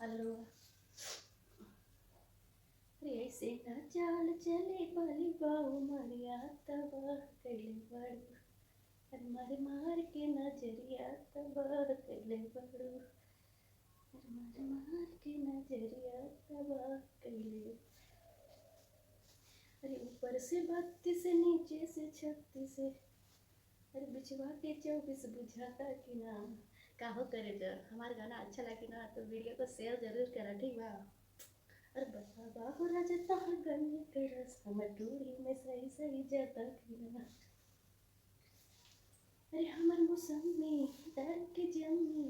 Hello. अरे ऐसे ना चाल चले बाली बाऊ मरिया तबाह कैले बड़ू। अरे मारे मार के नजरिया तबाह कैले बड़ू। अरे मारे मार के नजरिया तबाह कैले। अरे ऊपर से 32 नीचे से 36। अरे बिछवा के 24 बुझाता कि ना। का हो करे जो हमारा गाना अच्छा लगे ना तो वीडियो को शेयर जरूर करा, ठीक बा। अरे बता बाबू राजा तोहर गन्ने के रस हमर डोरी में सही सही जाता कि ना। अरे हमर मौसमी डर के जमी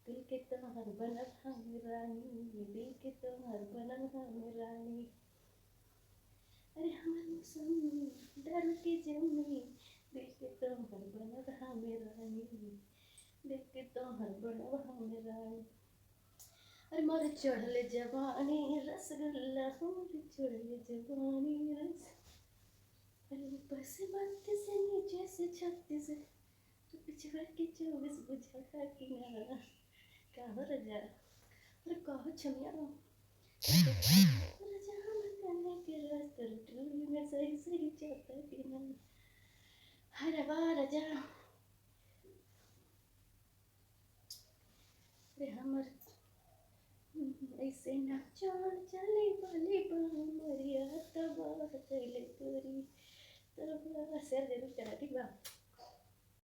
दिल के तोहर बनल हम रानी। दिल के तोहर बनल हम रानी। अरे हमर मौसमी डर के जमी दिल के तोहर बनल हम रानी। दिल के तोहर बनल हम रानी। अरे मोर चढ़ले जवानी रसगुल्ला मोर चढ़ले जवानी रस। अरे ऊपर से 32 नीचे से 36। तो पिछवा के 24 बुझाता कि ना। का हो रजा। अरे कहो छमिया रजा हमर गन्ने के रस तर टूरी में सही सही जाता कि ना। अरे वाह रजा। अरे हमर ऐसे ना चाल चले बाली बाऊ मरिया तबाह कैले तोरी। तब शेयर जरूर करा, ठीक बा।